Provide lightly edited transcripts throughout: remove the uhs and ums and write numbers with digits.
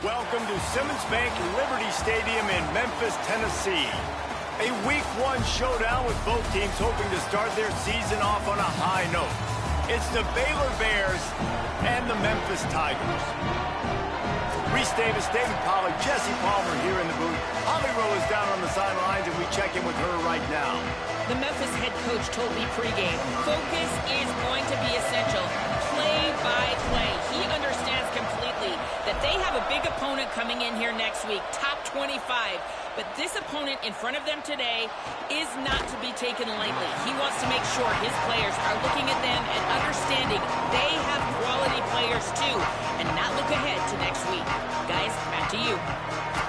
Welcome to Simmons Bank Liberty Stadium in Memphis, Tennessee. A Week 1 showdown with both teams hoping to start their season off on a high note. It's the Baylor Bears and the Memphis Tigers. Reese Davis, David Pollack, Jesse Palmer here in the booth. Holly Rowe is down on the sidelines, and we check in with her right now. The Memphis head coach told me pregame, focus is going to be essential. Play by play. He understands completely that they have a big opponent coming in here next week, top 25. But this opponent in front of them today is not to be taken lightly. He wants to make sure his players are looking at them and understanding they have quality players too, and not look ahead to next week. Guys, back to you.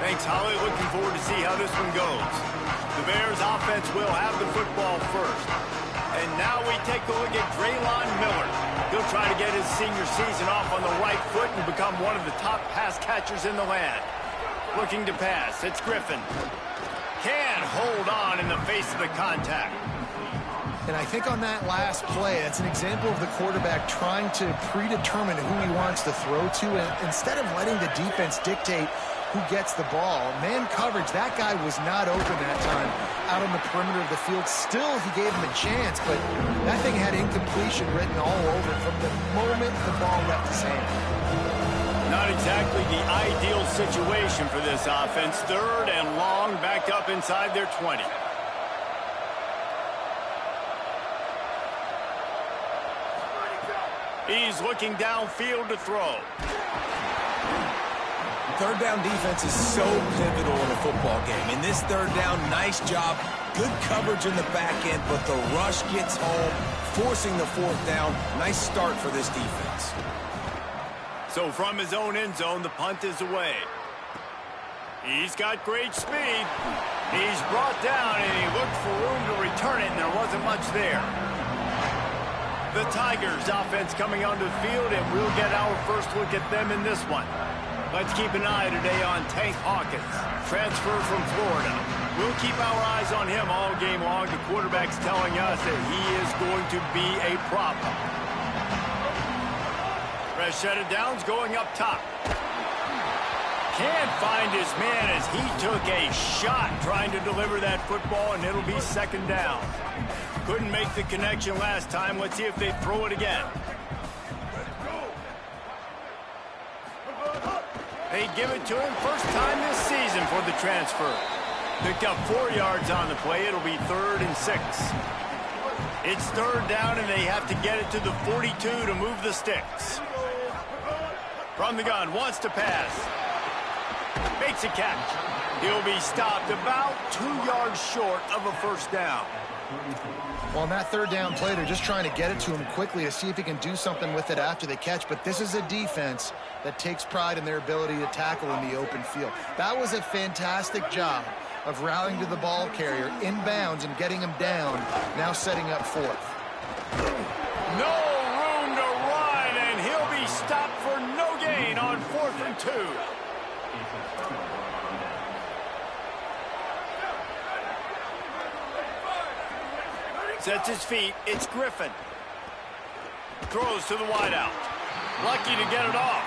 Thanks, Holly. Looking forward to see how this one goes. The Bears offense will have the football first. And now we take a look at Draylon Miller. He'll try to get his senior season off on the right foot and become one of the top pass catchers in the land. Looking to pass. It's Griffin. Can't hold on in the face of the contact. And I think on that last play, that's an example of the quarterback trying to predetermine who he wants to throw to, and instead of letting the defense dictate who gets the ball. Man coverage, that guy was not open that time out on the perimeter of the field. Still, he gave him a chance, but that thing had incompletion written all over it from the moment the ball left his hand. Not exactly the ideal situation for this offense. 3rd and long, backed up inside their 20. He's looking downfield to throw. Third down defense is so pivotal in a football game. In this third down, nice job. Good coverage in the back end, but the rush gets home, forcing the 4th down. Nice start for this defense. So from his own end zone, the punt is away. He's got great speed. He's brought down, and he looked for room to return it, and there wasn't much there. The Tigers offense coming onto the field, and we'll get our first look at them in this one. Let's keep an eye today on Tank Hawkins, transfer from Florida. We'll keep our eyes on him all game long. The quarterback's telling us that he is going to be a problem. Rashad Downs going up top. Can't find his man as he took a shot trying to deliver that football, and it'll be 2nd down. Couldn't make the connection last time. Let's see if they throw it again. They give it to him first time this season for the transfer. Picked up 4 yards on the play. It'll be 3rd and 6. It's 3rd down, and they have to get it to the 42 to move the sticks. From the gun, wants to pass. Makes a catch. He'll be stopped about 2 yards short of a 1st down. Well, on that 3rd down play, they're just trying to get it to him quickly to see if he can do something with it after the catch. But this is a defense that takes pride in their ability to tackle in the open field. That was a fantastic job of rallying to the ball carrier inbounds and getting him down, now setting up 4th. No room to run, and he'll be stopped for no gain on 4th and 2. Sets his feet. It's Griffin. Throws to the wideout. Lucky to get it off.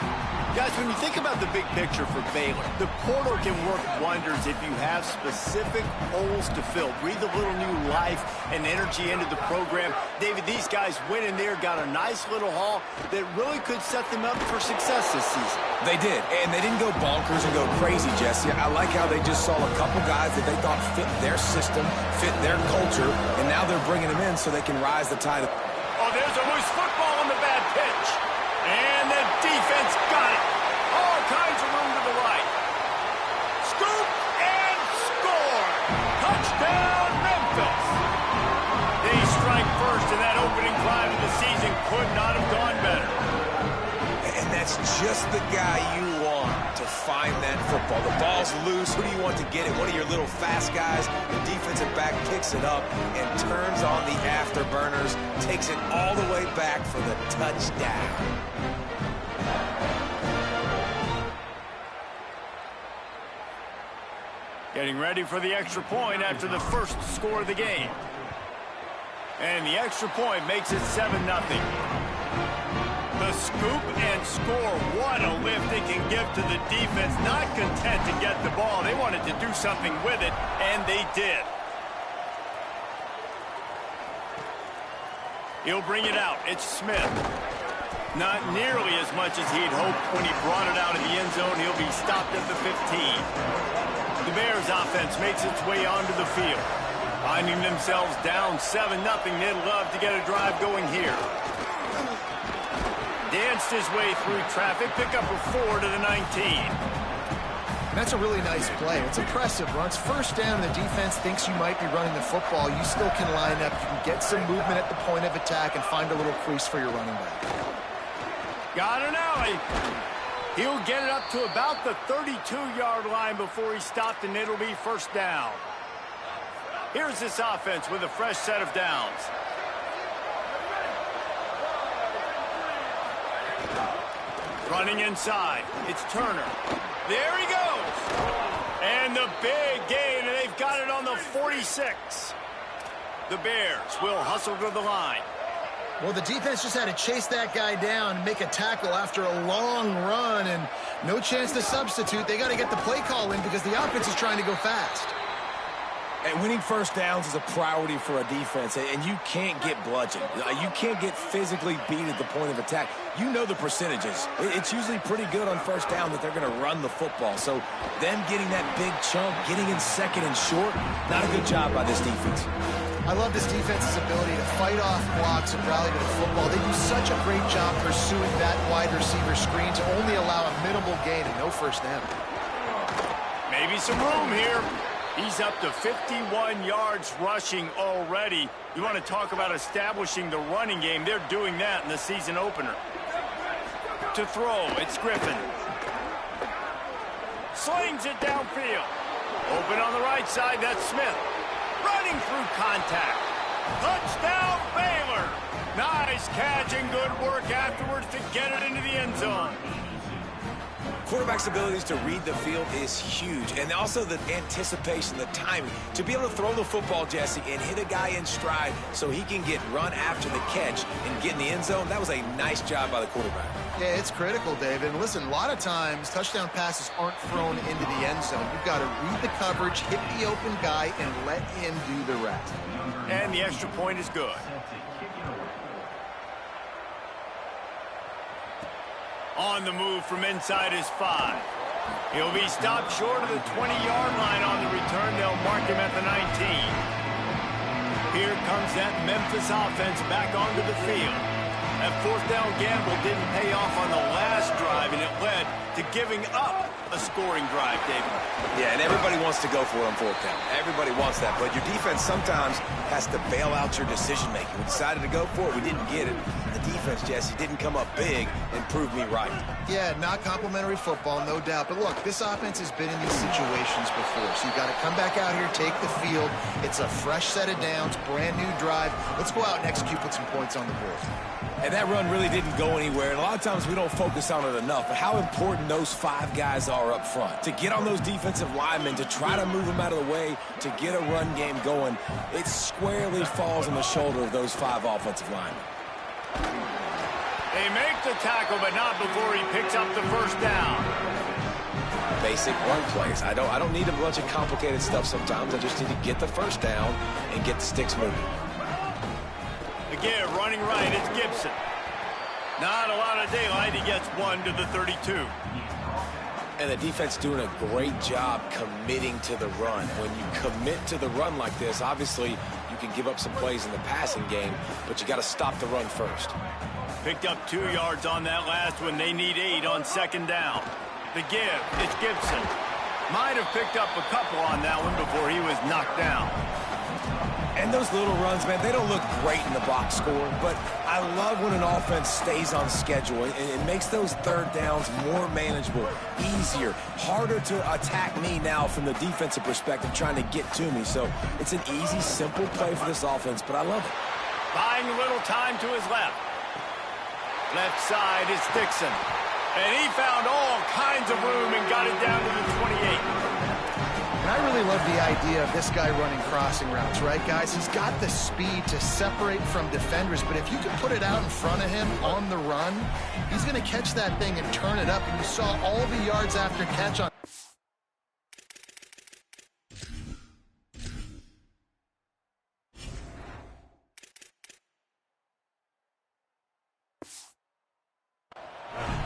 Guys, when you think about the big picture for Baylor, the portal can work wonders if you have specific holes to fill. Breathe a little new life and energy into the program. David, these guys went in there, got a nice little haul that really could set them up for success this season. They did, and they didn't go bonkers and go crazy, Jesse. I like how they just saw a couple guys that they thought fit their system, fit their culture, and now they're bringing them in so they can rise the tide. Oh, there's a loose football on the bad pitch. And the defense got it. All kinds of room to the right. Scoop and score. Touchdown, Memphis. They strike first, and that opening drive of the season could not have gone better. And that's just the guy you want to find that football. The ball's loose. Who do you want to get it? One of your little fast guys. The defensive back picks it up and turns on the afterburners, takes it all the way back for the touchdown. Getting ready for the extra point after the first score of the game. And the extra point makes it 7-0. The The scoop and score. What a lift it can give to the defense. Not content to get the ball. They wanted to do something with it, and they did. He'll bring it out. It's Smith. Not nearly as much as he'd hoped when he brought it out of the end zone. He'll be stopped at the 15. The Bears offense makes its way onto the field. Finding themselves down 7-0, they'd love to get a drive going here. Danced his way through traffic, pick up a 4 to the 19. That's a really nice play. It's impressive. Once first down, the defense thinks you might be running the football. You still can line up. You can get some movement at the point of attack and find a little crease for your running back. Got an alley. He'll get it up to about the 32-yard line before he's stopped, and it'll be first down. Here's this offense with a fresh set of downs. Running inside. It's Turner. There he goes. And the big gain, and they've got it on the 46. The Bears will hustle to the line. Well, the defense just had to chase that guy down and make a tackle after a long run, and no chance to substitute. They got to get the play call in because the offense is trying to go fast. And winning first downs is a priority for a defense, and you can't get bludgeoned. You can't get physically beat at the point of attack. You know the percentages. It's usually pretty good on first down that they're going to run the football. So them getting that big chunk, getting in second and short, not a good job by this defense. I love this defense's ability to fight off blocks and rally to the football. They do such a great job pursuing that wide receiver screen to only allow a minimal gain and no first down. Maybe some room here. He's up to 51 yards rushing already. You want to talk about establishing the running game. They're doing that in the season opener. To throw, it's Griffin. Slings it downfield. Open on the right side, that's Smith. Running through contact. Touchdown, Baylor. Nice catch and good work afterwards to get it into the end zone. Quarterback's abilities to read the field is huge, and also the anticipation, the timing. To be able to throw the football, Jesse, and hit a guy in stride so he can get run after the catch and get in the end zone, that was a nice job by the quarterback. Yeah, it's critical, David. And listen, a lot of times touchdown passes aren't thrown into the end zone. You've got to read the coverage, hit the open guy, and let him do the rest. And the extra point is good. On the move from inside his 5. He'll be stopped short of the 20-yard line on the return. They'll mark him at the 19. Here comes that Memphis offense back onto the field. That fourth down gamble didn't pay off on the last drive, and it led to giving up a scoring drive, David. Yeah, and everybody wants to go for it on fourth down. Everybody wants that, but your defense sometimes has to bail out your decision-making. We decided to go for it. We didn't get it. The defense, Jesse, didn't come up big and prove me right. Yeah, not complimentary football, no doubt. But look, this offense has been in these situations before, so you got to come back out here, take the field. It's a fresh set of downs, brand new drive. Let's go out and execute, put some points on the board. And that run really didn't go anywhere. And a lot of times we don't focus on it enough. But how important those 5 guys are up front. To get on those defensive linemen, to try to move them out of the way, to get a run game going, it squarely falls on the shoulder of those 5 offensive linemen. They make the tackle, but not before he picks up the first down. Basic run plays. I don't need a bunch of complicated stuff sometimes. I just need to get the first down and get the sticks moving. Again, running right, it's Gibson. Not a lot of daylight. He gets 1 to the 32. And the defense doing a great job committing to the run. When you commit to the run like this, obviously you can give up some plays in the passing game, but you got to stop the run first. Picked up 2 yards on that last one. They need 8 on second down. The give, it's Gibson. Might have picked up a couple on that one before he was knocked down. And those little runs, man, they don't look great in the box score, but I love when an offense stays on schedule and it makes those third downs more manageable, easier, harder to attack me now from the defensive perspective trying to get to me. So it's an easy, simple play for this offense, but I love it. Buying a little time to his left. Left side is Dixon. And he found all kinds of room and got it down to the 28. And I really love the idea of this guy running crossing routes, right, guys? He's got the speed to separate from defenders, but if you can put it out in front of him on the run, he's going to catch that thing and turn it up. And you saw all the yards after catch on.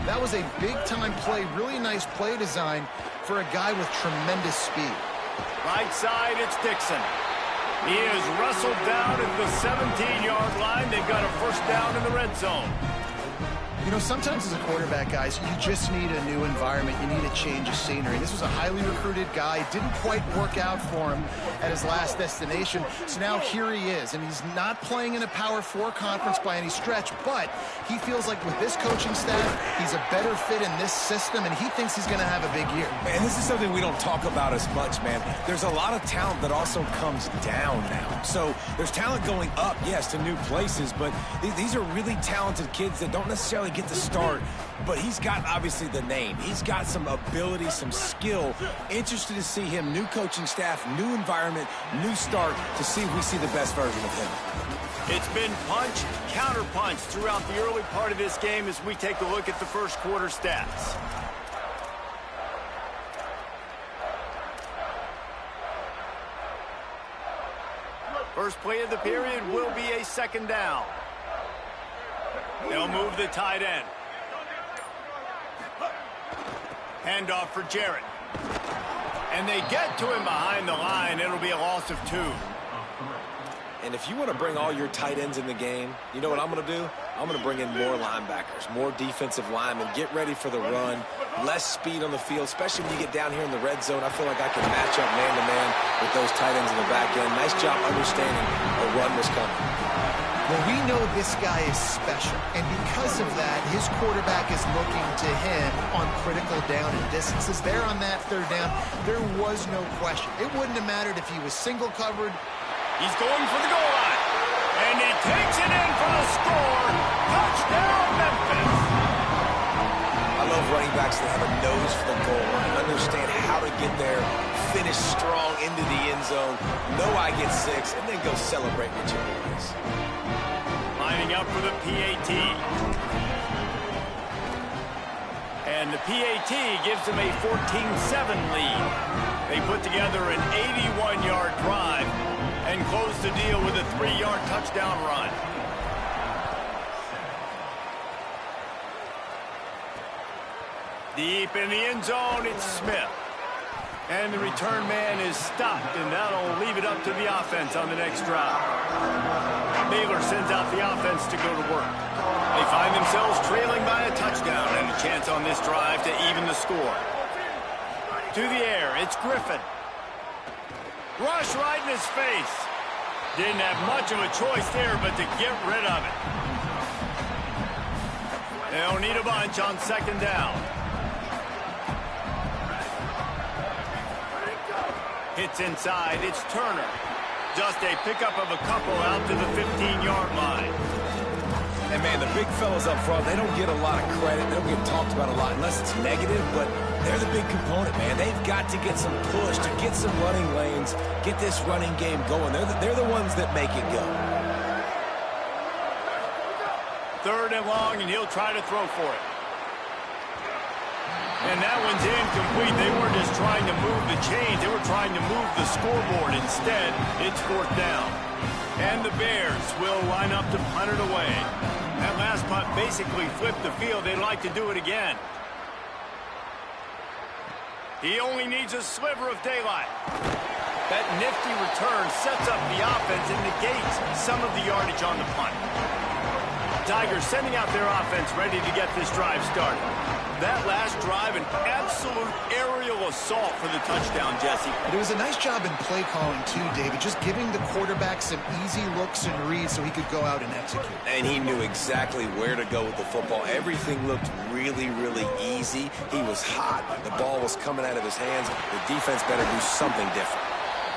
That was a big-time play, really nice play design for a guy with tremendous speed. Right side, it's Dixon. He is wrestled down at the 17-yard line. They've got a first down in the red zone. You know, sometimes as a quarterback, guys, you just need a new environment. You need a change of scenery. This was a highly recruited guy. It didn't quite work out for him at his last destination. So now here he is, and he's not playing in a Power 4 conference by any stretch, but he feels like with this coaching staff, he's a better fit in this system, and he thinks he's going to have a big year. Man, this is something we don't talk about as much, man. There's a lot of talent that also comes down now. So there's talent going up, yes, to new places, but these are really talented kids that don't necessarily get the start, but he's got obviously the name. He's got some ability, some skill. Interested to see him, new coaching staff, new environment, new start, to see if we see the best version of him. It's been punch, counter punch throughout the early part of this game as we take a look at the first quarter stats. First play of the period will be a second down. They'll move the tight end. Handoff for Jarrett. And they get to him behind the line. It'll be a loss of 2. And if you want to bring all your tight ends in the game, you know what I'm going to do? I'm going to bring in more linebackers, more defensive linemen, get ready for the run, less speed on the field, especially when you get down here in the red zone. I feel like I can match up man-to-man with those tight ends in the back end. Nice job understanding a run was coming. Well, we know this guy is special, and because of that, his quarterback is looking to him on critical down and distances. There on that third down, there was no question. It wouldn't have mattered if he was single covered. He's going for the goal line, and he takes it in for the score. Touchdown, Memphis. I love running backs that have a nose for the goal line, understand how to get there, finish strong into the end zone, know I get 6, and then go celebrate with your boys. Lining up for the PAT. And the PAT gives them a 14-7 lead. They put together an 81-yard drive and close the deal with a 3-yard touchdown run. Deep in the end zone, it's Smith. And the return man is stopped, and that'll leave it up to the offense on the next drive. Baylor sends out the offense to go to work. They find themselves trailing by a touchdown and a chance on this drive to even the score. To the air, it's Griffin. Rush right in his face. Didn't have much of a choice there but to get rid of it. They'll need a bunch on second down. Hits inside, it's Turner. Just a pickup of a couple out to the 15-yard line. And, man, the big fellas up front, they don't get a lot of credit. They don't get talked about a lot unless it's negative, but they're the big component, man. They've got to get some push, to get some running lanes, get this running game going. They're the ones that make it go. 3rd and long, and he'll try to throw for it. And that one's incomplete. They weren't just trying to move the chains. They were trying to move the scoreboard. Instead, it's 4th down. And the Bears will line up to punt it away. That last punt basically flipped the field. They'd like to do it again. He only needs a sliver of daylight. That nifty return sets up the offense and negates some of the yardage on the punt. Tigers sending out their offense ready to get this drive started. That last drive, an absolute aerial assault for the touchdown, Jesse. It was a nice job in play calling, too, David, just giving the quarterback some easy looks and reads so he could go out and execute. And he knew exactly where to go with the football. Everything looked really, really easy. He was hot. The ball was coming out of his hands. The defense better do something different.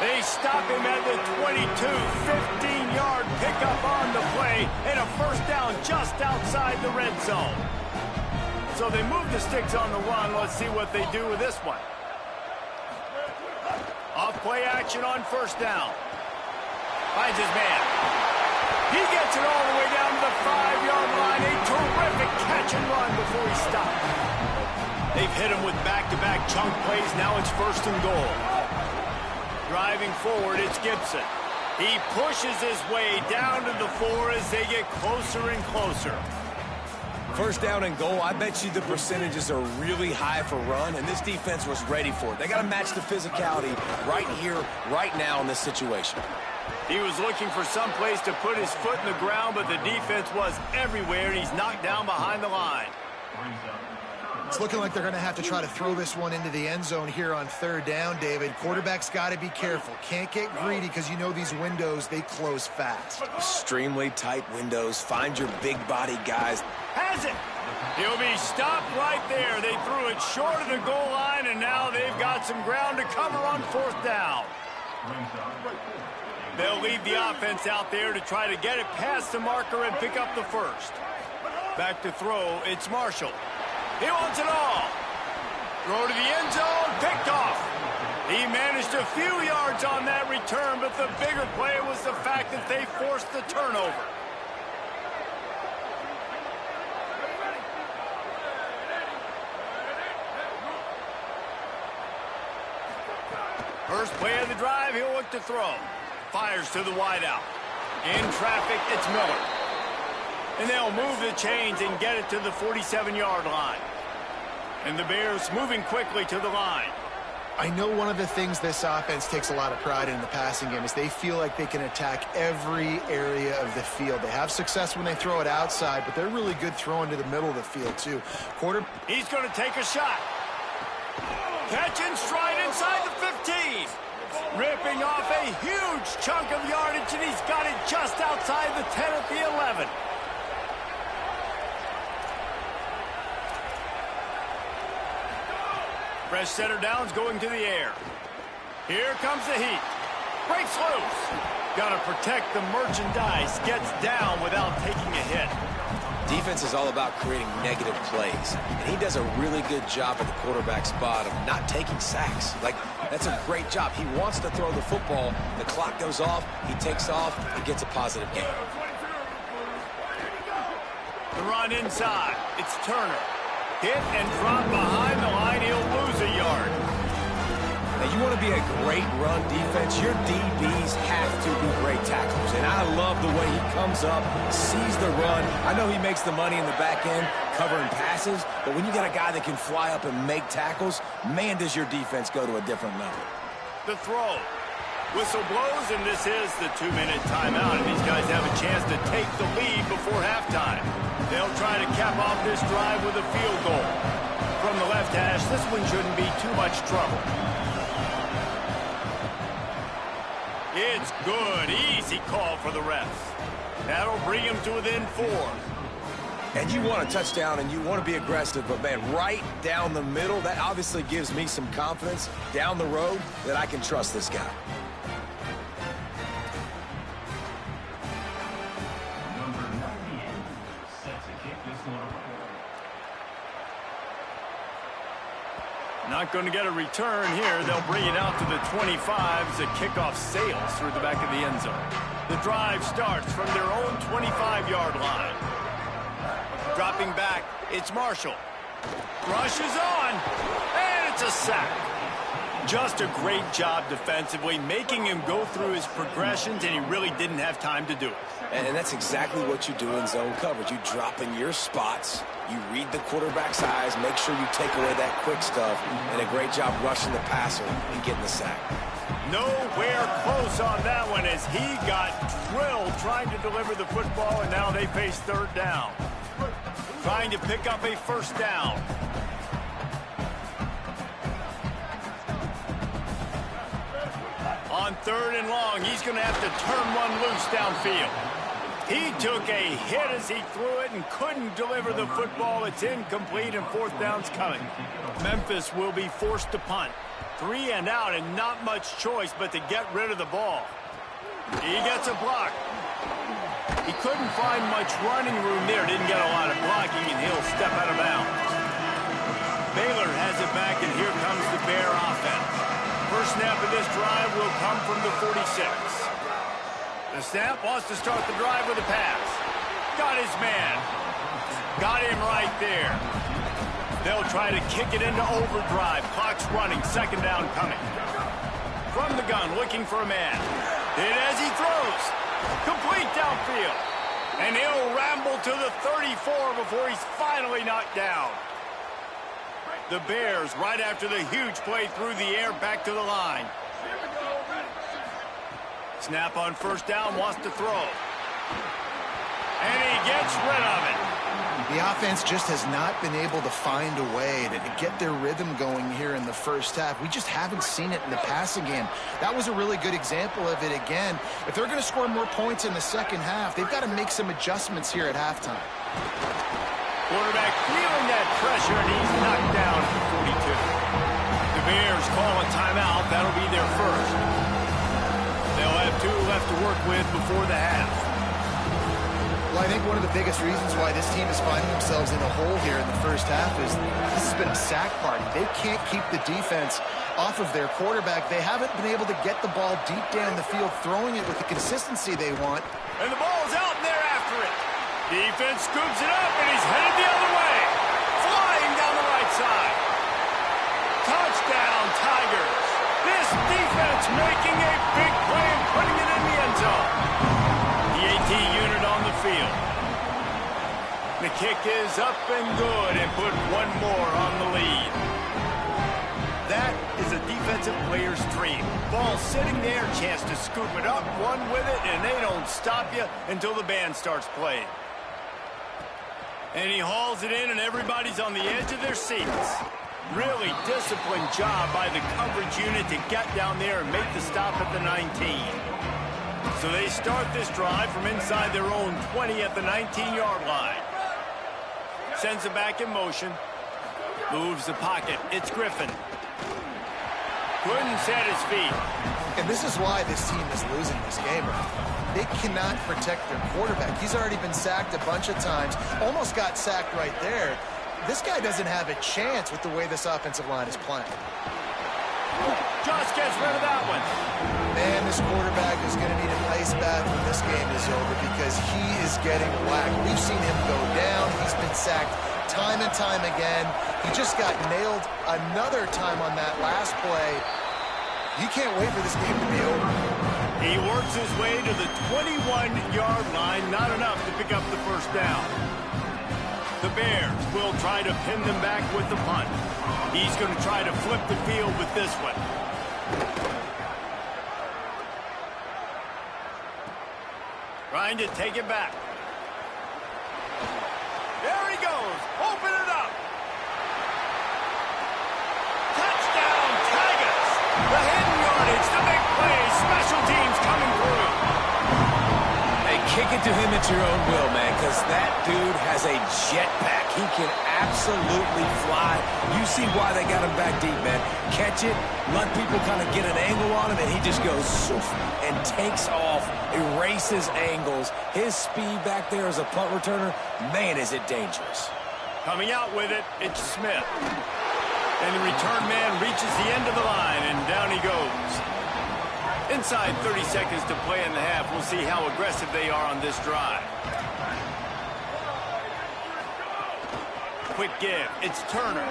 They stop him at the 22, 15-yard pickup on the play, and a first down just outside the red zone. So they move the sticks on the run. Let's see what they do with this one. play action on first down. Finds his man. He gets it all the way down to the 5-yard line. A terrific catch and run before he stopped. They've hit him with back-to-back chunk plays. Now it's first and goal. Driving forward, it's Gibson. He pushes his way down to the 4 as they get closer and closer. First down and goal, I bet you the percentages are really high for run, and this defense was ready for it. They got to match the physicality right here, right now in this situation. He was looking for some place to put his foot in the ground, but the defense was everywhere, and he's knocked down behind the line. It's looking like they're going to have to try to throw this one into the end zone here on third down, David. Quarterback's got to be careful. Can't get greedy because you know these windows, they close fast. Extremely tight windows. Find your big body guys. Has it. He'll be stopped right there. They threw it short of the goal line, and now they've got some ground to cover on fourth down. They'll leave the offense out there to try to get it past the marker and pick up the first. Back to throw, it's Marshall. He wants it all. Throw to the end zone, picked off. He managed a few yards on that return, but the bigger play was the fact that they forced the turnover. First play of the drive, he'll look to throw. Fires to the wideout. In traffic, it's Miller. And they'll move the chains and get it to the 47-yard line. And the Bears moving quickly to the line. I know one of the things this offense takes a lot of pride in the passing game is they feel like they can attack every area of the field. They have success when they throw it outside, but they're really good throwing to the middle of the field, too. He's going to take a shot. Catch in stride inside the 15. Ripping off a huge chunk of yardage, and he's got it just outside the 10 at the 11. Fresh center downs going to the air. Here comes the heat. Breaks loose. Got to protect the merchandise. Gets down without taking a hit. Defense is all about creating negative plays, and he does a really good job at the quarterback spot of not taking sacks. Like, that's a great job. He wants to throw the football. The clock goes off. He takes off and gets a positive gain. The run inside. It's Turner. Hit and drop behind the line. He'll lose a yard. Now, you want to be a great run defense, your DBs have to be great tacklers. And I love the way he comes up, sees the run. I know he makes the money in the back end covering passes, but when you got a guy that can fly up and make tackles, man, does your defense go to a different level. The throw. Whistle blows, and this is the 2-minute timeout, and these guys have a chance to take the lead before halftime. They'll try to cap off this drive with a field goal. From the left hash, this one shouldn't be too much trouble. It's good. Easy call for the refs. That'll bring him to within 4. And you want a touchdown and you want to be aggressive, but, man, right down the middle, that obviously gives me some confidence down the road that I can trust this guy. Not going to get a return here. They'll bring it out to the 25 as the kickoff sails through the back of the end zone. The drive starts from their own 25-yard line. Dropping back, it's Marshall. Rushes on, and it's a sack. Just a great job defensively, making him go through his progressions, and he really didn't have time to do it. And that's exactly what you do in zone coverage. You drop in your spots, you read the quarterback's eyes, make sure you take away that quick stuff, and a great job rushing the passer and getting the sack. Nowhere close on that one as he got drilled trying to deliver the football, and now they face third down. Trying to pick up a first down. On third and long, he's going to have to turn one loose downfield. He took a hit as he threw it and couldn't deliver the football. It's incomplete, and fourth down's coming. Memphis will be forced to punt. 3 and out, and not much choice but to get rid of the ball. He gets a block. He couldn't find much running room there. Didn't get a lot of blocking, and he'll step out of bounds. Baylor has it back, and here comes the Bear offense. first snap of this drive will come from the 46. The snap wants to start the drive with a pass. Got his man. Got him right there. They'll try to kick it into overdrive. Clock's running. Second down coming. From the gun, looking for a man. Hit as he throws. Complete downfield. And he'll ramble to the 34 before he's finally knocked down. The Bears, right after the huge play through the air, back to the line. Snap on first down, wants to throw. And he gets rid of it. The offense just has not been able to find a way to get their rhythm going here in the first half. We just haven't seen it in the passing game. That was a really good example of it again. If they're going to score more points in the second half, they've got to make some adjustments here at halftime. Quarterback feeling that pressure, and he's knocked down at the 42. The Bears call a timeout. That'll be their first. They'll have 2 left to work with before the half. Well, I think one of the biggest reasons why this team is finding themselves in a hole here in the first half is this has been a sack party. They can't keep the defense off of their quarterback. They haven't been able to get the ball deep down the field, throwing it with the consistency they want. And the ball's out, and they're after it. Defense scoops it up, and he's headed the other way. Flying down the right side. Touchdown, Tigers. This defense making a big play and putting it in the end zone. The AT unit on the field. The kick is up and good, and put one more on the lead. That is a defensive player's dream. Ball sitting there, chance to scoop it up, run with it, and they don't stop you until the band starts playing. And he hauls it in, and everybody's on the edge of their seats. Really disciplined job by the coverage unit to get down there and make the stop at the 19. So they start this drive from inside their own 20 at the 19-yard line. Sends it back in motion. Moves the pocket. It's Griffin. Couldn't set his feet. And this is why this team is losing this game. They cannot protect their quarterback. He's already been sacked a bunch of times. Almost got sacked right there. This guy doesn't have a chance with the way this offensive line is playing. Just gets rid of that one. Man, this quarterback is going to need an ice bath when this game is over because he is getting whacked. We've seen him go down. He's been sacked time and time again. He just got nailed another time on that last play. You can't wait for this game to be over. He works his way to the 21-yard line. Not enough to pick up the first down. The Bears will try to pin them back with the punt. He's going to try to flip the field with this one. Trying to take it back. There he goes. Open it up. Touchdown, Tigers. The hidden yardage, the big play. Special teams coming through. Hey, kick it to him at your own will, man, because that dude has a jetpack. He can absolutely fly. You see why they got him back deep, man. Catch it, let people kind of get an angle on him, and he just goes and takes off, erases angles. His speed back there as a punt returner, man, is it dangerous. Coming out with it, it's Smith. And the return man reaches the end of the line, and down he goes. Inside 30 seconds to play in the half. We'll see how aggressive they are on this drive. Quick give. It's Turner.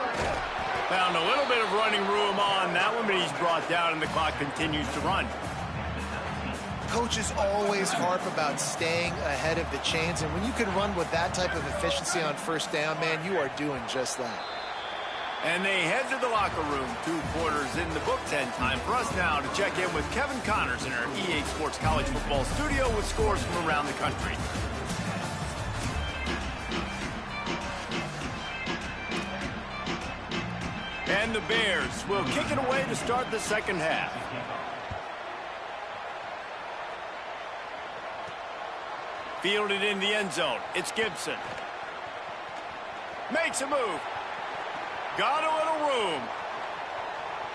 Found a little bit of running room on that one, but he's brought down, and the clock continues to run. Coaches always harp about staying ahead of the chains, and when you can run with that type of efficiency on first down, man, you are doing just that. And they head to the locker room. 2 quarters in the books, and time for us now to check in with Kevin Connors in our EA Sports College Football studio with scores from around the country. And the Bears will kick it away to start the second half. Fielded in the end zone. It's Gibson. Makes a move. Got a little room.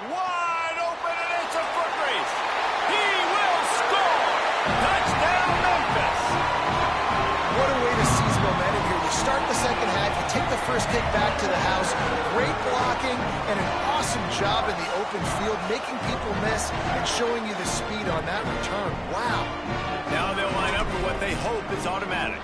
Wide open, and it's a foot race. He will score. Touchdown, Memphis. What a way to seize momentum here. You start the second half, you take the first kick back to the house. Great blocking and an awesome job in the open field, making people miss and showing you the speed on that return. Wow. Now they'll line up for what they hope is automatic.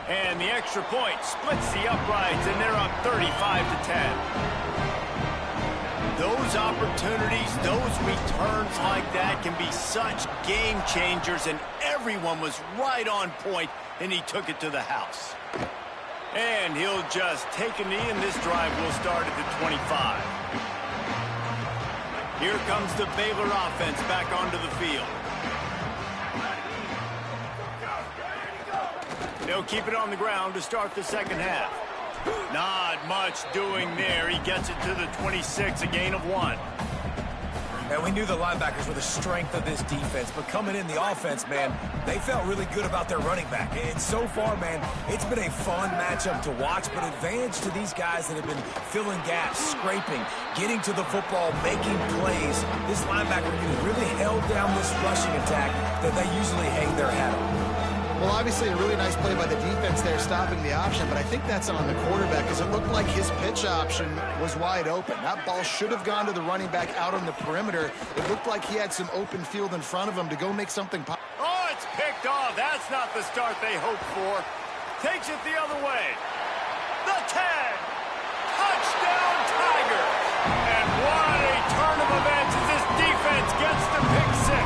And the extra point splits the uprights, and they're up 35-10. Those opportunities, those returns like that can be such game changers, and everyone was right on point, and he took it to the house. And he'll just take a knee, and this drive will start at the 25. Here comes the Baylor offense back onto the field. They'll keep it on the ground to start the second half. Not much doing there. He gets it to the 26, a gain of 1. And we knew the linebackers were the strength of this defense, but coming in the offense, man, they felt really good about their running back. And so far, man, it's been a fun matchup to watch, but advantage to these guys that have been filling gaps, scraping, getting to the football, making plays. This linebacker unit really held down this rushing attack that they usually hang their hat on. Well, obviously a really nice play by the defense there, stopping the option, but I think that's on the quarterback because it looked like his pitch option was wide open. That ball should have gone to the running back out on the perimeter. It looked like he had some open field in front of him to go make something pop. Oh, it's picked off. That's not the start they hoped for. Takes it the other way. The 10. Touchdown, Tigers. And what a turn of events as this defense gets the pick 6.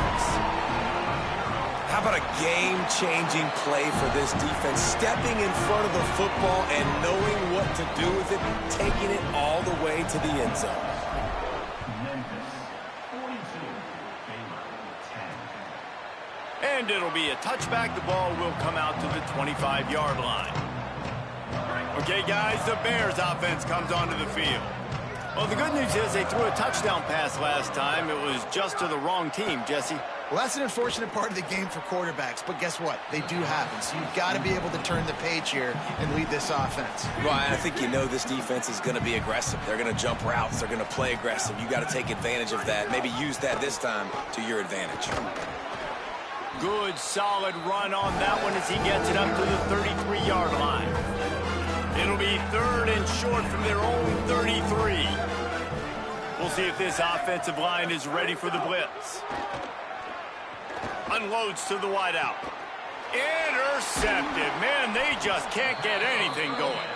How about a game-changing play for this defense? Stepping in front of the football and knowing what to do with it, taking it all the way to the end zone. And it'll be a touchback. The ball will come out to the 25-yard line. Okay, guys, the Bears offense comes onto the field. Well, the good news is they threw a touchdown pass last time. It was just to the wrong team, Jesse. Well, that's an unfortunate part of the game for quarterbacks, but guess what? They do happen, so you've got to be able to turn the page here and lead this offense. Ryan, I think you know this defense is going to be aggressive. They're going to jump routes. They're going to play aggressive. You got to take advantage of that. Maybe use that this time to your advantage. Good, solid run on that one as he gets it up to the 33-yard line. It'll be 3rd and short from their own 33. We'll see if this offensive line is ready for the blitz. Unloads to the wideout. Intercepted. Man, they just can't get anything going.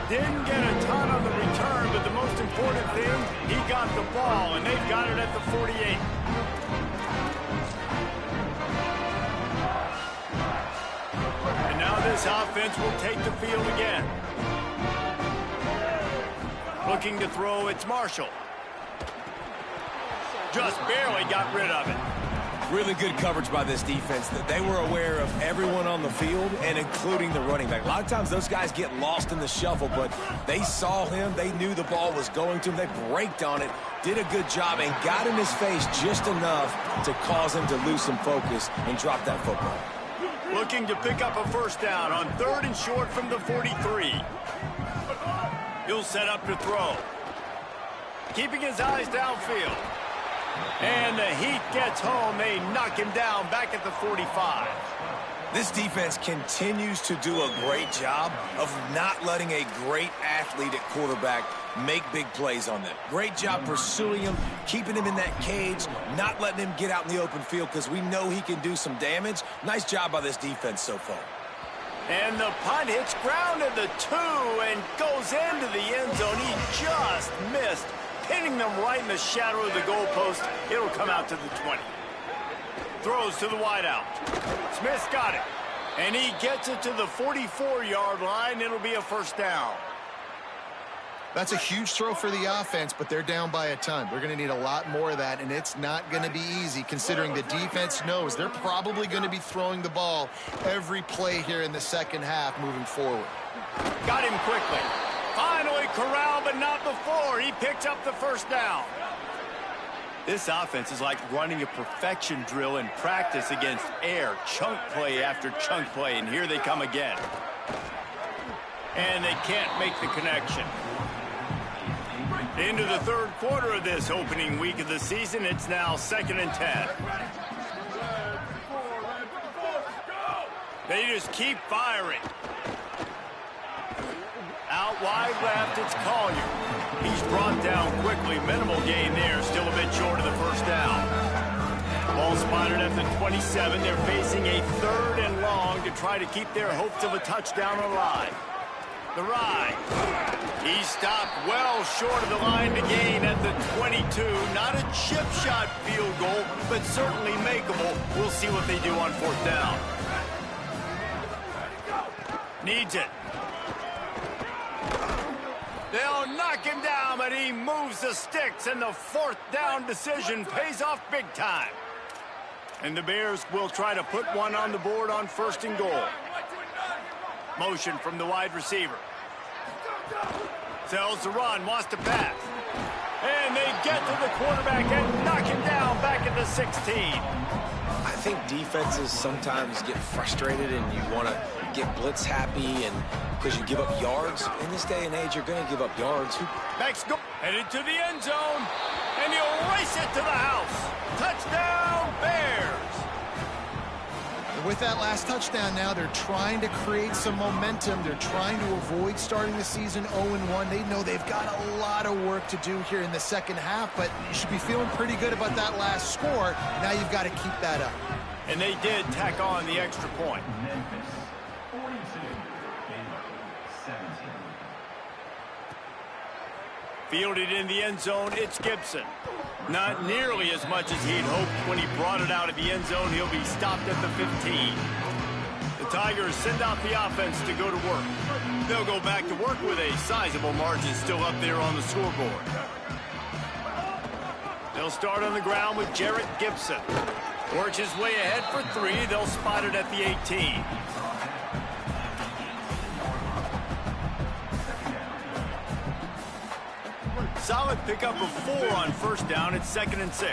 Didn't get a ton on the return, but the most important thing, he got the ball, and they've got it at the 48. And now this offense will take the field again. Looking to throw, it's Marshall. Just barely got rid of it. Really good coverage by this defense. That they were aware of everyone on the field and including the running back. A lot of times those guys get lost in the shuffle, but they saw him. They knew the ball was going to him. They braked on it, did a good job, and got in his face just enough to cause him to lose some focus and drop that football. Looking to pick up a first down on 3rd and short from the 43. He'll set up to throw. Keeping his eyes downfield. And the Heat gets home. They knock him down back at the 45. This defense continues to do a great job of not letting a great athlete at quarterback make big plays on them. Great job pursuing him, keeping him in that cage, not letting him get out in the open field because we know he can do some damage. Nice job by this defense so far. And the punt hits ground at the 2 and goes into the end zone. He just missed, hitting them right in the shadow of the goalpost. It'll come out to the 20. Throws to the wideout. Smith's got it. And he gets it to the 44-yard line. It'll be a first down. That's a huge throw for the offense, but they're down by a ton. They're going to need a lot more of that, and it's not going to be easy considering the defense knows they're probably going to be throwing the ball every play here in the second half moving forward. Got him quickly. Finally corralled, but not before. He picks up the first down. This offense is like running a perfection drill in practice against air. Chunk play after chunk play, and here they come again. And they can't make the connection. Into the third quarter of this opening week of the season, it's now 2nd and 10. They just keep firing. Out out wide left, it's Collier. He's brought down quickly. Minimal gain there, still a bit short of the first down. Ball spotted at the 27. They're facing a 3rd and long to try to keep their hopes of a touchdown alive. The ride. He stopped well short of the line to gain at the 22. Not a chip shot field goal, but certainly makeable. We'll see what they do on 4th down. Needs it. They'll knock him down, but he moves the sticks, and the 4th down decision pays off big time. And the Bears will try to put one on the board on 1st and goal. Motion from the wide receiver. Sells the run, wants to pass. And they get to the quarterback and knock him down back at the 16. I think defenses sometimes get frustrated and you want to get blitz happy and because you give up yards. In this day and age, you're going to give up yards. Next go. Headed to the end zone. And he'll race it to the house. Touchdown, Bears. And with that last touchdown now, they're trying to create some momentum. They're trying to avoid starting the season 0-1. They know they've got a lot of work to do here in the second half, but you should be feeling pretty good about that last score. Now you've got to keep that up. And they did tack on the extra point. Fielded in the end zone, it's Gibson. Not nearly as much as he'd hoped when he brought it out of the end zone. He'll be stopped at the 15. The Tigers send out the offense to go to work. They'll go back to work with a sizable margin still up there on the scoreboard. They'll start on the ground with Jarrett Gibson. Works his way ahead for 3. They'll spot it at the 18. Solid pickup of 4 on 1st down. It's 2nd and 6.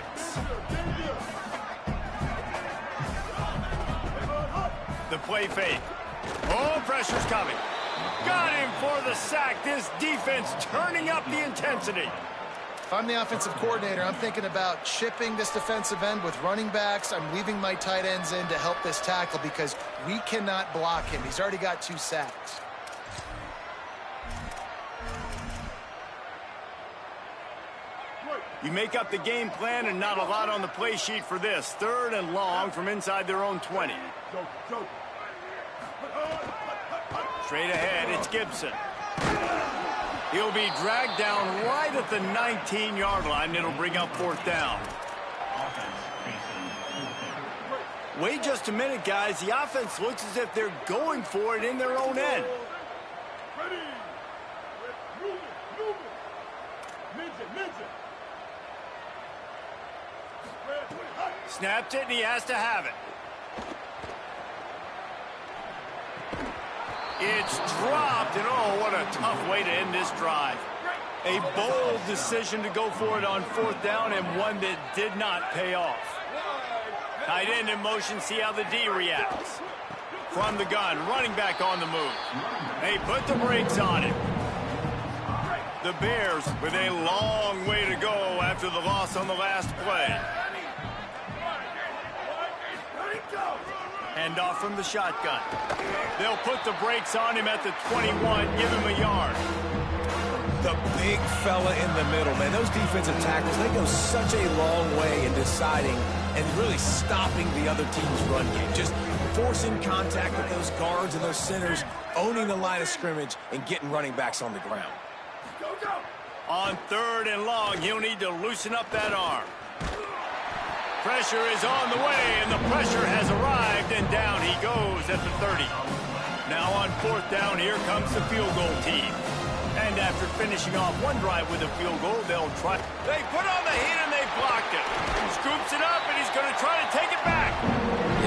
The play fake. Oh, pressure's coming. Got him for the sack. This defense turning up the intensity. If I'm the offensive coordinator, I'm thinking about chipping this defensive end with running backs. I'm leaving my tight ends in to help this tackle because we cannot block him. He's already got 2 sacks. You make up the game plan and not a lot on the play sheet for this. 3rd and long from inside their own 20. Straight ahead, it's Gibson. He'll be dragged down right at the 19-yard line. It'll bring up 4th down. Wait just a minute, guys. The offense looks as if they're going for it in their own end. Snapped it, and he has to have it. It's dropped, and oh, what a tough way to end this drive. A bold decision to go for it on 4th down, and one that did not pay off. Tight end in motion, see how the D reacts. From the gun, running back on the move. They put the brakes on it. The Bears with a long way to go after the loss on the last play. Handoff from the shotgun. They'll put the brakes on him at the 21, give him a yard. The big fella in the middle, man. Those defensive tackles, they go such a long way in deciding and really stopping the other team's run game. Just forcing contact with those guards and those centers, owning the line of scrimmage, and getting running backs on the ground. On 3rd and long, he'll need to loosen up that arm. Pressure is on the way, and the pressure has arrived, and down he goes at the 30. Now on 4th down, here comes the field goal team. And after finishing off one drive with a field goal, they'll try. They put on the heat, and they blocked it. He scoops it up, and he's going to try to take it back.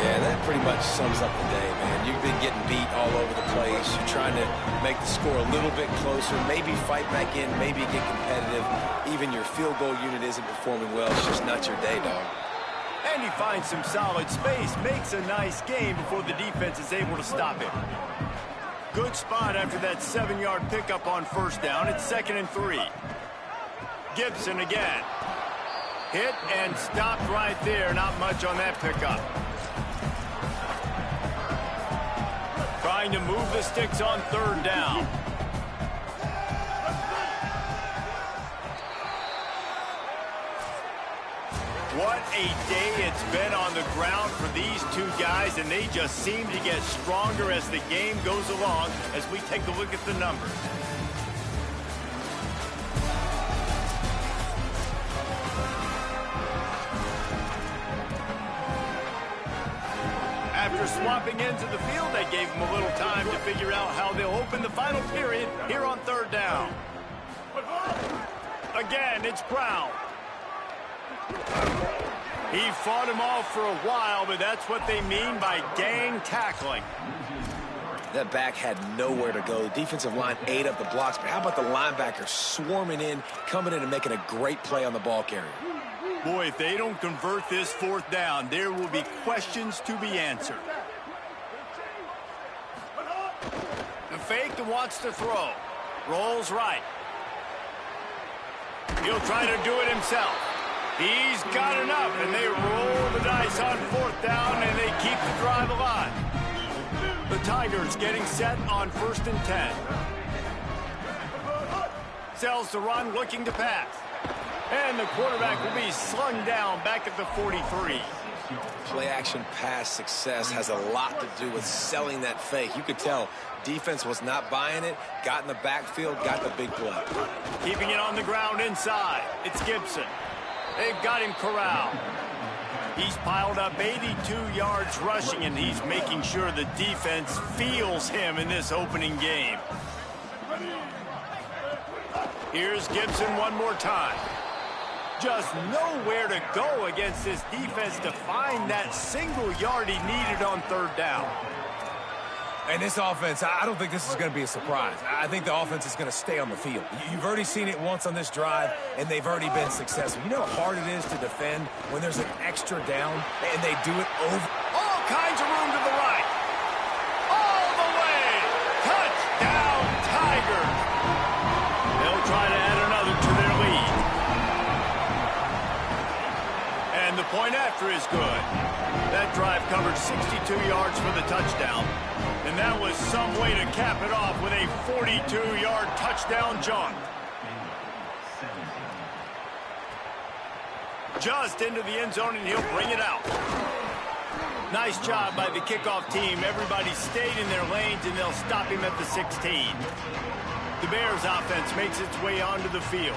Yeah, that pretty much sums up the day, man. You've been getting beat all over the place. You're trying to make the score a little bit closer, maybe fight back in, maybe get competitive. Even your field goal unit isn't performing well. It's just not your day, dog. And he finds some solid space, makes a nice game before the defense is able to stop him. Good spot after that 7-yard pickup on 1st down. It's 2nd and 3. Gibson again. Hit and stopped right there. Not much on that pickup. Trying to move the sticks on 3rd down. a day it's been on the ground for these two guys, and they just seem to get stronger as the game goes along as we take a look at the numbers. After swapping into the field, they gave them a little time to figure out how they'll open the final period here on third down. Again, it's Brown. He fought him off for a while, but that's what they mean by gang tackling. That back had nowhere to go. The defensive line ate up the blocks, but how about the linebacker swarming in, coming in and making a great play on the ball carrier? Boy, if they don't convert this fourth down, there will be questions to be answered. The fake and wants to throw. Rolls right. He'll try to do it himself. He's got enough, and they roll the dice on fourth down, and they keep the drive alive. The Tigers getting set on 1st and 10. Sells the run, looking to pass. And the quarterback will be slung down back at the 43. Play-action pass success has a lot to do with selling that fake. You could tell defense was not buying it, got in the backfield, got the big play. Keeping it on the ground inside. It's Gibson. They've got him corralled. He's piled up 82 yards rushing, and he's making sure the defense feels him in this opening game. Here's Gibson one more time. Just nowhere to go against this defense to find that single yard he needed on third down. And this offense, I don't think this is going to be a surprise. I think the offense is going to stay on the field. You've already seen it once on this drive, and they've already been successful. You know how hard it is to defend when there's an extra down, and they do it over. All kinds of room to the right. All the way. Touchdown, Tigers. They'll try to add another to their lead. And the point after is good. That drive covered 62 yards for the touchdown. And that was some way to cap it off with a 42-yard touchdown jaunt. Just into the end zone, and he'll bring it out. Nice job by the kickoff team. Everybody stayed in their lanes, and they'll stop him at the 16. The Bears offense makes its way onto the field.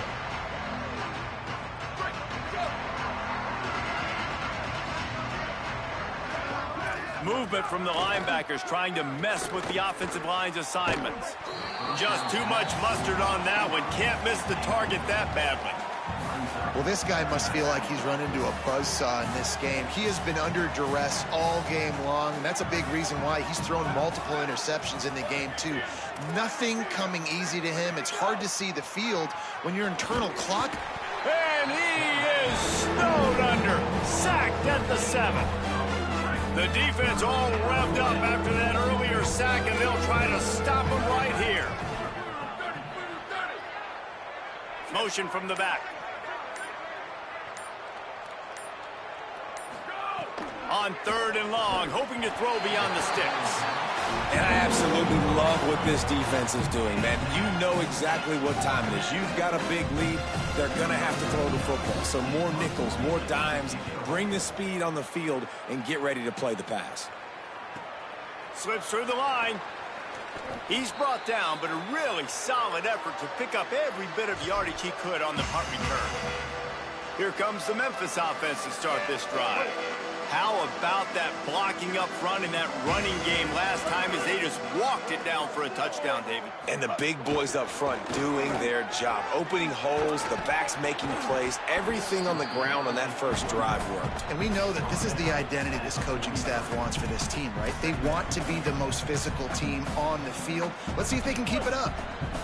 Movement from the linebackers trying to mess with the offensive line's assignments. Just too much mustard on that one. Can't miss the target that badly. Well, this guy must feel like he's run into a buzzsaw in this game. He has been under duress all game long, and that's a big reason why he's thrown multiple interceptions in the game, too. Nothing coming easy to him. It's hard to see the field when your internal clock. And he is snowed under. Sacked at the 7. The defense all revved up after that earlier sack, and they'll try to stop him right here. Motion from the back. On 3rd and long, hoping to throw beyond the sticks. And I absolutely love what this defense is doing, man. You know exactly what time it is. You've got a big lead. They're going to have to throw the football. So more nickels, more dimes. Bring the speed on the field and get ready to play the pass. Slips through the line. He's brought down, but a really solid effort to pick up every bit of yardage he could on the punt return. Here comes the Memphis offense to start this drive. How about that blocking up front in that running game last time as they just walked it down for a touchdown, David? And the big boys up front doing their job. Opening holes, the backs making plays. Everything on the ground on that first drive worked. And we know that this is the identity this coaching staff wants for this team, right? They want to be the most physical team on the field. Let's see if they can keep it up.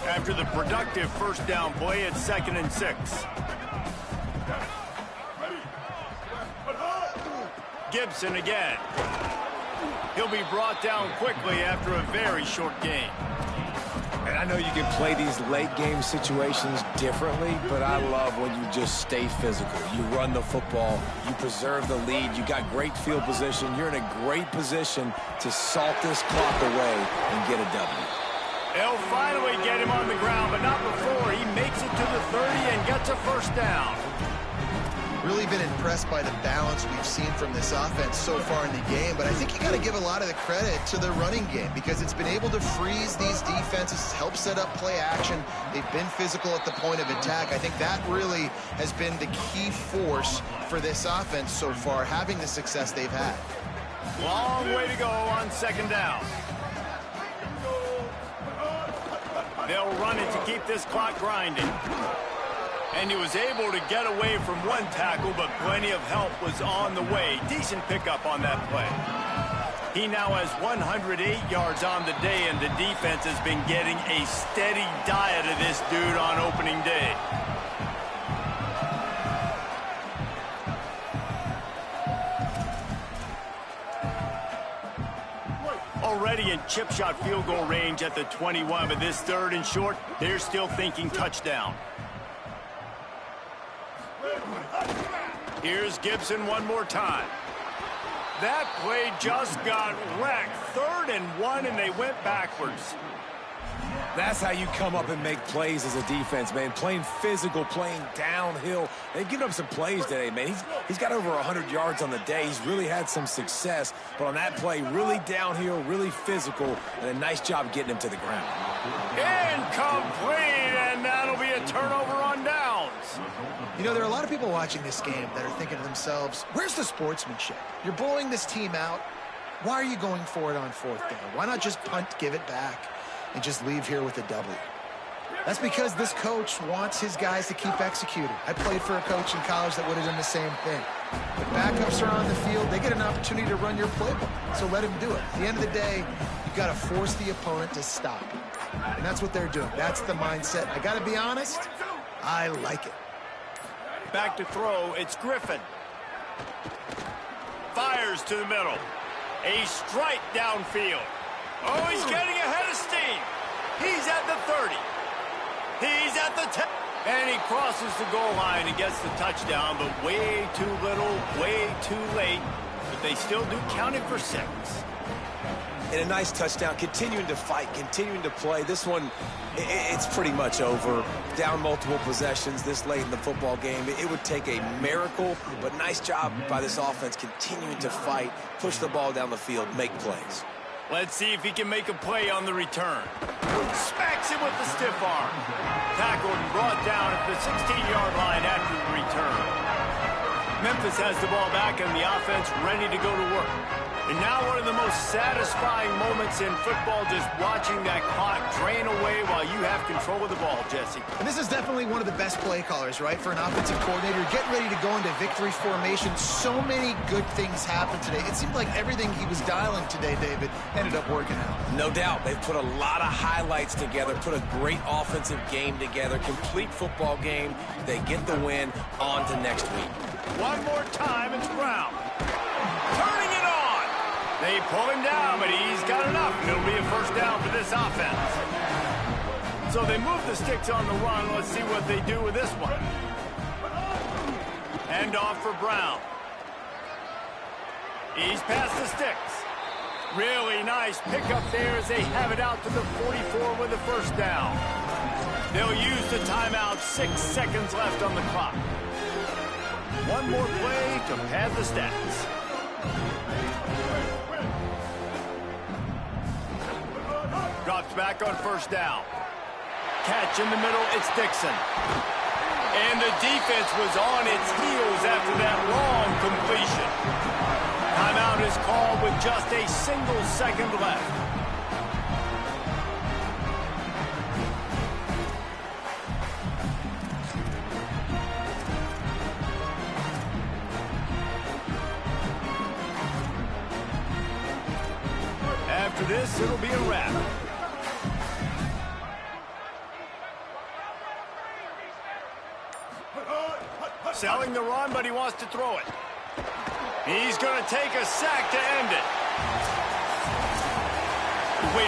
After the productive first down play, it's 2nd and 6. Gibson again. He'll be brought down quickly after a very short game. And I know you can play these late game situations differently, but I love when you just stay physical. You run the football, you preserve the lead, you got great field position, you're in a great position to salt this clock away and get a W. They'll finally get him on the ground, but not before he makes it to the 30 and gets a first down. really been impressed by the balance we've seen from this offense so far in the game, but I think you got to give a lot of the credit to the running game because it's been able to freeze these defenses, help set up play action. They've been physical at the point of attack. I think that really has been the key force for this offense so far, having the success they've had. Long way to go on second down. They'll run it to keep this clock grinding. And he was able to get away from one tackle, but plenty of help was on the way. Decent pickup on that play. He now has 108 yards on the day, and the defense has been getting a steady diet of this dude on opening day. Already in chip shot field goal range at the 21, but this third and short, they're still thinking touchdown. Here's Gibson one more time. That play just got wrecked. 3rd and 1, and they went backwards. That's how you come up and make plays as a defense, man. Playing physical, playing downhill. They've given up some plays today, man. He's got over 100 yards on the day. He's really had some success. But on that play, really downhill, really physical, and a nice job getting him to the ground. Incomplete, and that'll be a turnover on downs. You know, there are a lot of people watching this game that are thinking to themselves, where's the sportsmanship? You're blowing this team out. Why are you going for it on 4th down? Why not just punt, give it back, and just leave here with a W? That's because this coach wants his guys to keep executing. I played for a coach in college that would have done the same thing. When backups are on the field, they get an opportunity to run your playbook, so let him do it. At the end of the day, you've got to force the opponent to stop. And that's what they're doing. That's the mindset. I got to be honest, I like it. Back to throw, it's Griffin. Fires to the middle. A strike downfield. Oh, he's getting ahead of steam. He's at the 30. He's at the 10. And he crosses the goal line and gets the touchdown, but way too little, way too late. But they still do count it for 6. And a nice touchdown, continuing to fight, continuing to play. This one, it's pretty much over. Down multiple possessions this late in the football game. It would take a miracle, but nice job by this offense continuing to fight, push the ball down the field, make plays. Let's see if he can make a play on the return. Smacks it with the stiff arm. Tackled and brought down at the 16-yard line after the return. Memphis has the ball back and the offense ready to go to work. And now one of the most satisfying moments in football, just watching that clock drain away while you have control of the ball, Jesse. And this is definitely one of the best play callers, right, for an offensive coordinator. Getting ready to go into victory formation. So many good things happened today. It seemed like everything he was dialing today, David, ended up working out. No doubt. They've put a lot of highlights together, put a great offensive game together, complete football game. They get the win. On to next week. One more time, it's Brown. Turning it on. They pull him down, but he's got enough. It'll be a first down for this offense. So they move the sticks on the run. Let's see what they do with this one. Hand off for Brown. He's past the sticks. Really nice pickup there as they have it out to the 44 with a first down. They'll use the timeout. 6 seconds left on the clock. One more play to pad the stats. Drops back on first down. Catch in the middle, it's Dixon. And the defense was on its heels after that long completion. Timeout is called with just a single second left. After this, it'll be a wrap. Selling the run, but he wants to throw it. He's going to take a sack to end it. Wait.